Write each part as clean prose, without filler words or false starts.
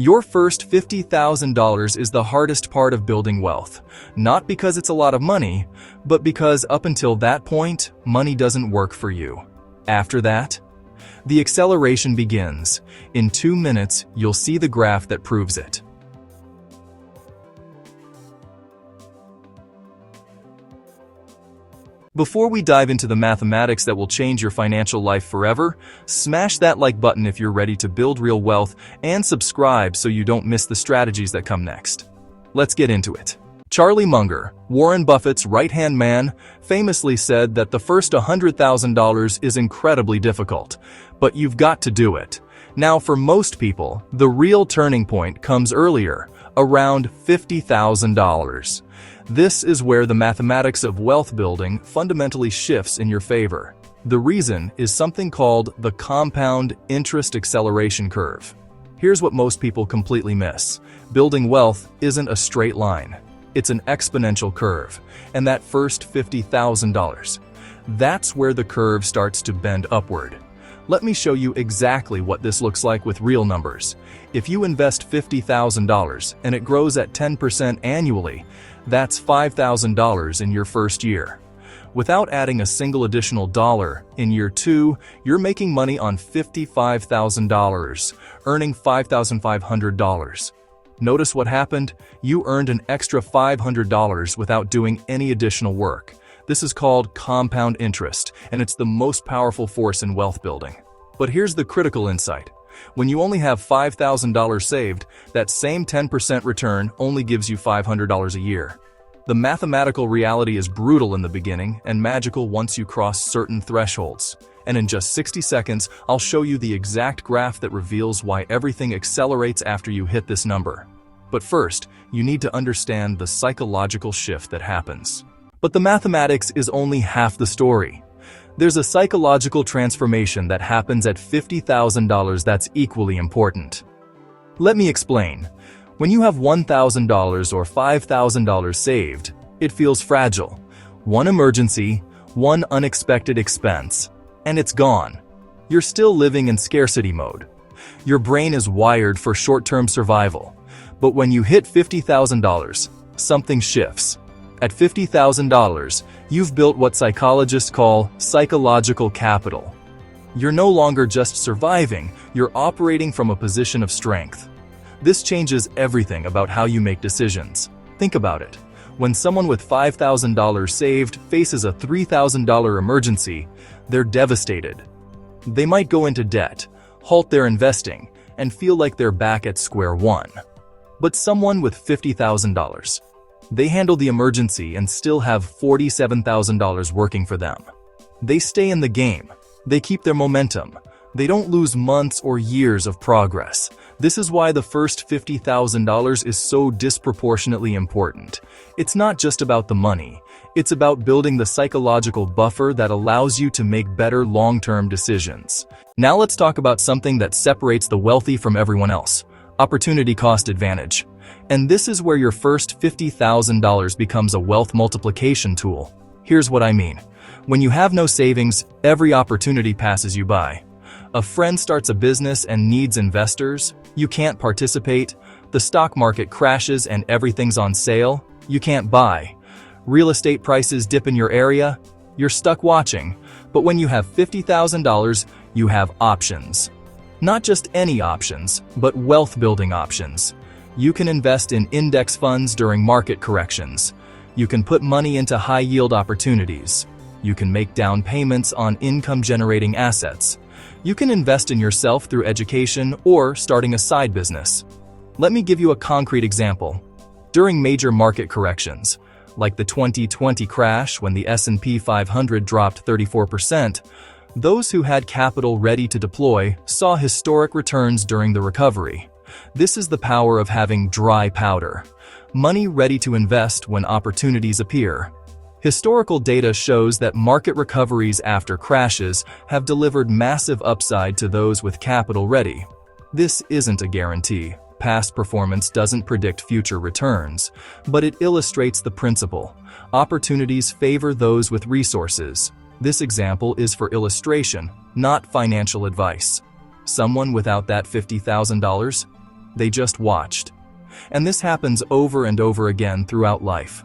Your first $50,000 is the hardest part of building wealth, not because it's a lot of money, but because up until that point, money doesn't work for you. After that, the acceleration begins. In 2 minutes, you'll see the graph that proves it. Before we dive into the mathematics that will change your financial life forever, smash that like button if you're ready to build real wealth and subscribe so you don't miss the strategies that come next. Let's get into it. Charlie Munger, Warren Buffett's right-hand man, famously said that the first $100,000 is incredibly difficult, but you've got to do it. Now, for most people, the real turning point comes earlier, around $50,000. This is where the mathematics of wealth building fundamentally shifts in your favor. The reason is something called the compound interest acceleration curve. Here's what most people completely miss. Building wealth isn't a straight line. It's an exponential curve. And that first $50,000, that's where the curve starts to bend upward. Let me show you exactly what this looks like with real numbers. If you invest $50,000 and it grows at 10% annually, that's $5,000 in your first year. Without adding a single additional dollar, in year 2, you're making money on $55,000, earning $5,500. Notice what happened? You earned an extra $500 without doing any additional work. This is called compound interest, and it's the most powerful force in wealth building. But here's the critical insight. When you only have $5,000 saved, that same 10% return only gives you $500 a year. The mathematical reality is brutal in the beginning and magical once you cross certain thresholds. And in just 60 seconds, I'll show you the exact graph that reveals why everything accelerates after you hit this number. But first, you need to understand the psychological shift that happens. But the mathematics is only half the story. There's a psychological transformation that happens at $50,000 that's equally important. Let me explain. When you have $1,000 or $5,000 saved, it feels fragile. One emergency, one unexpected expense, and it's gone. You're still living in scarcity mode. Your brain is wired for short-term survival. But when you hit $50,000, something shifts. At $50,000, you've built what psychologists call psychological capital. You're no longer just surviving, you're operating from a position of strength. This changes everything about how you make decisions. Think about it. When someone with $5,000 saved faces a $3,000 emergency, they're devastated. They might go into debt, halt their investing, and feel like they're back at square one. But someone with $50,000, they handle the emergency and still have $47,000 working for them. They stay in the game. They keep their momentum. They don't lose months or years of progress. This is why the first $50,000 is so disproportionately important. It's not just about the money. It's about building the psychological buffer that allows you to make better long-term decisions. Now let's talk about something that separates the wealthy from everyone else: opportunity cost advantage. And this is where your first $50,000 becomes a wealth multiplication tool. Here's what I mean. When you have no savings, every opportunity passes you by. A friend starts a business and needs investors. You can't participate. The stock market crashes and everything's on sale. You can't buy. Real estate prices dip in your area. You're stuck watching. But when you have $50,000, you have options. Not just any options, but wealth-building options. You can invest in index funds during market corrections. You can put money into high-yield opportunities. You can make down payments on income-generating assets. You can invest in yourself through education or starting a side business. Let me give you a concrete example. During major market corrections, like the 2020 crash when the S&P 500 dropped 34%, those who had capital ready to deploy saw historic returns during the recovery. This is the power of having dry powder, money ready to invest when opportunities appear. Historical data shows that market recoveries after crashes have delivered massive upside to those with capital ready. This isn't a guarantee. Past performance doesn't predict future returns, but it illustrates the principle. Opportunities favor those with resources. This example is for illustration, not financial advice. Someone without that $50,000, they just watched. And this happens over and over again throughout life.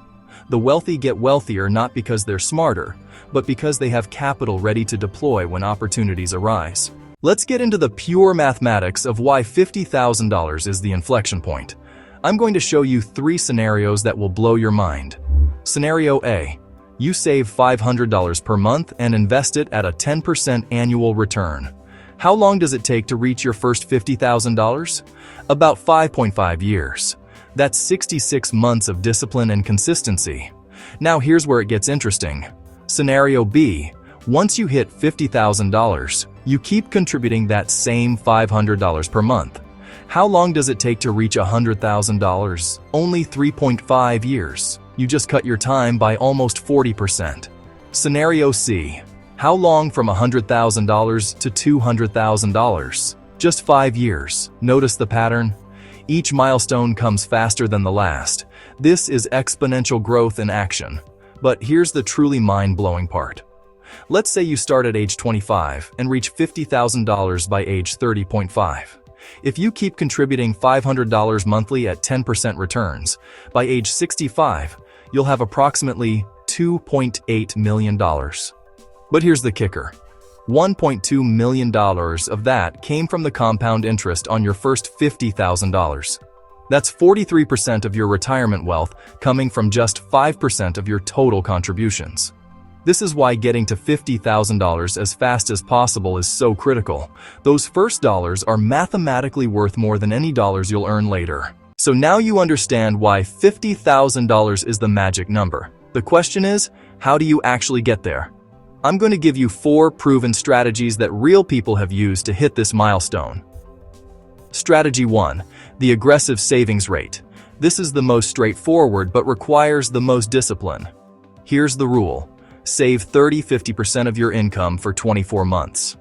The wealthy get wealthier not because they're smarter, but because they have capital ready to deploy when opportunities arise. Let's get into the pure mathematics of why $50,000 is the inflection point. I'm going to show you 3 scenarios that will blow your mind. Scenario A. You save $500 per month and invest it at a 10% annual return. How long does it take to reach your first $50,000? About 5.5 years. That's 66 months of discipline and consistency. Now here's where it gets interesting. Scenario B. Once you hit $50,000, you keep contributing that same $500 per month. How long does it take to reach $100,000? Only 3.5 years. You just cut your time by almost 40%. Scenario C. How long from $100,000 to $200,000? Just 5 years. Notice the pattern? Each milestone comes faster than the last. This is exponential growth in action. But here's the truly mind-blowing part. Let's say you start at age 25 and reach $50,000 by age 30.5. If you keep contributing $500 monthly at 10% returns, by age 65, you'll have approximately $2.8 million. But here's the kicker. $1.2 million of that came from the compound interest on your first $50,000. That's 43% of your retirement wealth coming from just 5% of your total contributions. This is why getting to $50,000 as fast as possible is so critical. Those first dollars are mathematically worth more than any dollars you'll earn later. So now you understand why $50,000 is the magic number. The question is, how do you actually get there? I'm going to give you 4 proven strategies that real people have used to hit this milestone. Strategy 1. The aggressive savings rate. This is the most straightforward but requires the most discipline. Here's the rule. Save 30-50% of your income for 24 months.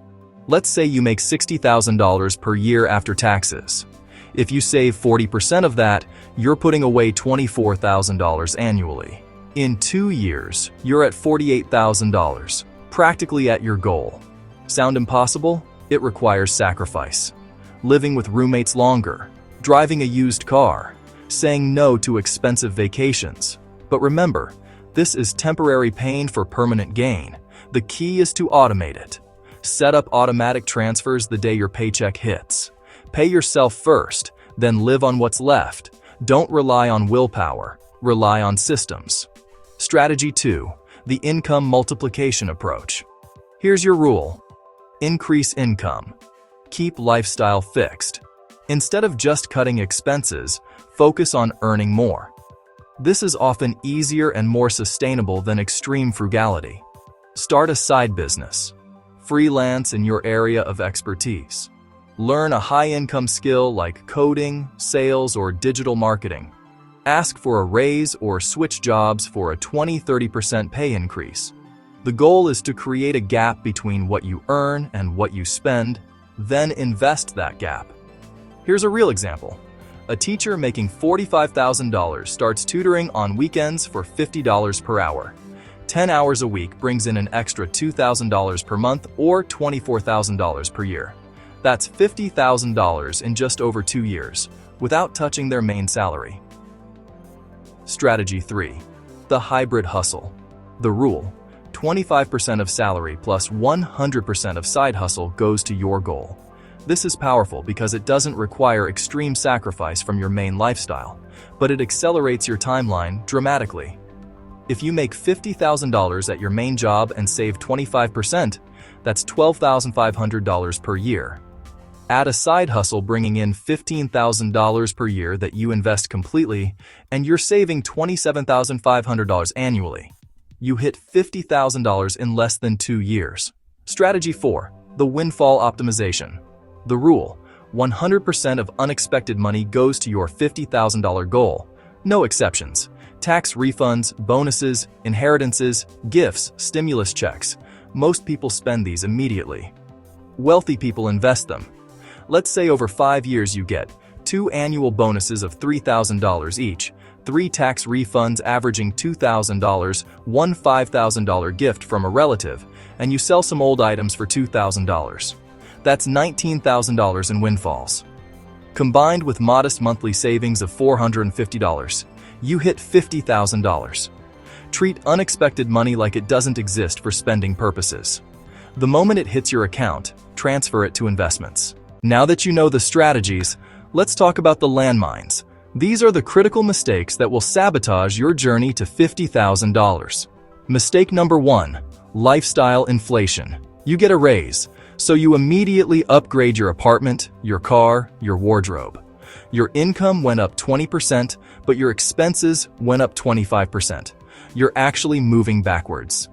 Let's say you make $60,000 per year after taxes. If you save 40% of that, you're putting away $24,000 annually. In 2 years, you're at $48,000, practically at your goal. Sound impossible? It requires sacrifice. Living with roommates longer, driving a used car, saying no to expensive vacations. But remember, this is temporary pain for permanent gain. The key is to automate it. Set up automatic transfers the day your paycheck hits. Pay yourself first, then live on what's left. Don't rely on willpower, rely on systems. Strategy 2. The income multiplication approach. Here's your rule. Increase income. Keep lifestyle fixed. Instead of just cutting expenses, focus on earning more. This is often easier and more sustainable than extreme frugality. Start a side business. Freelance in your area of expertise. Learn a high-income skill like coding, sales, or digital marketing. Ask for a raise or switch jobs for a 20-30% pay increase. The goal is to create a gap between what you earn and what you spend, then invest that gap. Here's a real example. A teacher making $45,000 starts tutoring on weekends for $50 per hour. 10 hours a week brings in an extra $2,000 per month or $24,000 per year. That's $50,000 in just over 2 years, without touching their main salary. Strategy 3. The hybrid hustle. The rule: 25% of salary plus 100% of side hustle goes to your goal. This is powerful because it doesn't require extreme sacrifice from your main lifestyle, but it accelerates your timeline dramatically. If you make $50,000 at your main job and save 25%, that's $12,500 per year. Add a side hustle bringing in $15,000 per year that you invest completely, and you're saving $27,500 annually. You hit $50,000 in less than 2 years. Strategy 4. The windfall optimization. The rule: 100% of unexpected money goes to your $50,000 goal. No exceptions. Tax refunds, bonuses, inheritances, gifts, stimulus checks. Most people spend these immediately. Wealthy people invest them. Let's say over 5 years you get 2 annual bonuses of $3,000 each, 3 tax refunds averaging $2,000, 1 $5,000 gift from a relative, and you sell some old items for $2,000. That's $19,000 in windfalls. Combined with modest monthly savings of $450, you hit $50,000. Treat unexpected money like it doesn't exist for spending purposes. The moment it hits your account, transfer it to investments. Now that you know the strategies, let's talk about the landmines. These are the critical mistakes that will sabotage your journey to $50,000. Mistake number 1, lifestyle inflation. You get a raise, so you immediately upgrade your apartment, your car, your wardrobe. Your income went up 20%, but your expenses went up 25%. You're actually moving backwards.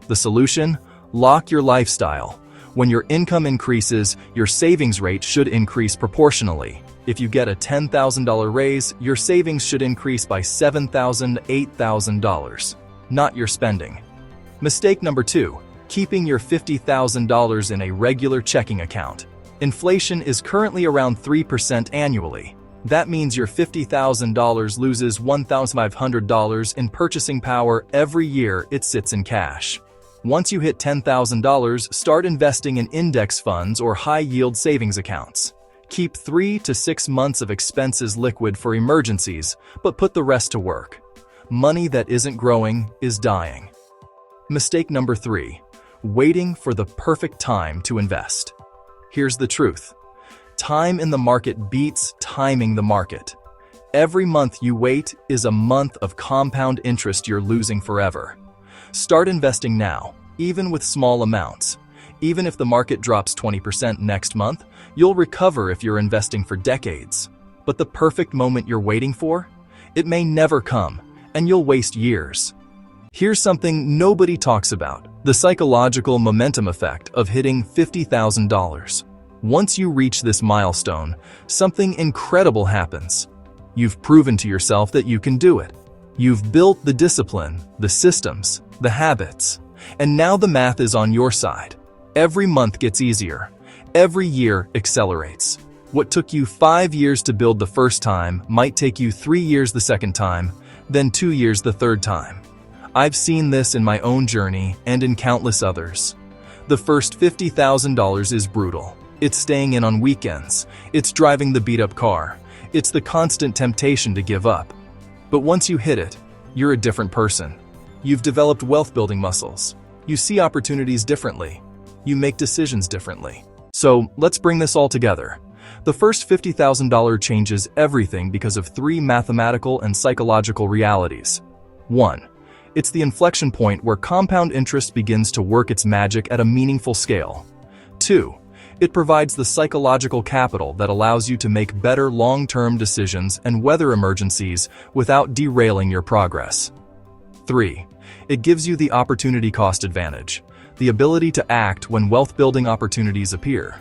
The solution? Lock your lifestyle. When your income increases, your savings rate should increase proportionally. If you get a $10,000 raise, your savings should increase by $7,000, $8,000, not your spending. Mistake number 2, keeping your $50,000 in a regular checking account. Inflation is currently around 3% annually. That means your $50,000 loses $1,500 in purchasing power every year it sits in cash. Once you hit $10,000, start investing in index funds or high-yield savings accounts. Keep 3 to 6 months of expenses liquid for emergencies, but put the rest to work. Money that isn't growing is dying. Mistake number 3, waiting for the perfect time to invest. Here's the truth. Time in the market beats timing the market. Every month you wait is a month of compound interest you're losing forever. Start investing now, even with small amounts. Even if the market drops 20% next month, you'll recover if you're investing for decades. But the perfect moment you're waiting for? It may never come, and you'll waste years. Here's something nobody talks about: the psychological momentum effect of hitting $50,000. Once you reach this milestone, something incredible happens. You've proven to yourself that you can do it. You've built the discipline, the systems, the habits, and now the math is on your side. Every month gets easier. Every year accelerates. What took you 5 years to build the first time might take you 3 years the second time, then 2 years the third time. I've seen this in my own journey and in countless others. The first $50,000 is brutal. It's staying in on weekends. It's driving the beat-up car. It's the constant temptation to give up. But once you hit it, you're a different person. You've developed wealth-building muscles. You see opportunities differently. You make decisions differently. So let's bring this all together. The first $50,000 changes everything because of 3 mathematical and psychological realities. 1. It's the inflection point where compound interest begins to work its magic at a meaningful scale. 2. It provides the psychological capital that allows you to make better long-term decisions and weather emergencies without derailing your progress. 3. It gives you the opportunity cost advantage, the ability to act when wealth-building opportunities appear.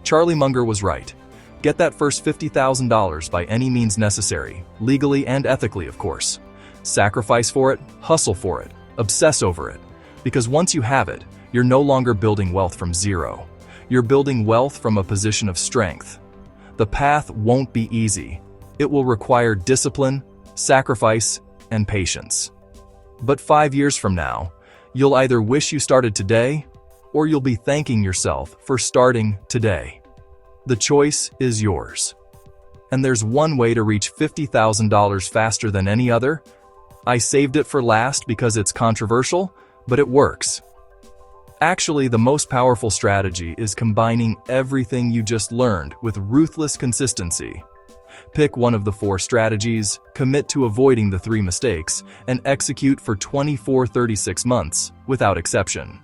Charlie Munger was right. Get that first $50,000 by any means necessary, legally and ethically, of course. Sacrifice for it, hustle for it, obsess over it. Because once you have it, you're no longer building wealth from zero. You're building wealth from a position of strength. The path won't be easy. It will require discipline, sacrifice, and patience. But 5 years from now, you'll either wish you started today, or you'll be thanking yourself for starting today. The choice is yours. And there's one way to reach $50,000 faster than any other. I saved it for last because it's controversial, but it works. Actually, the most powerful strategy is combining everything you just learned with ruthless consistency. Pick one of the 4 strategies, commit to avoiding the 3 mistakes, and execute for 24-36 months without exception.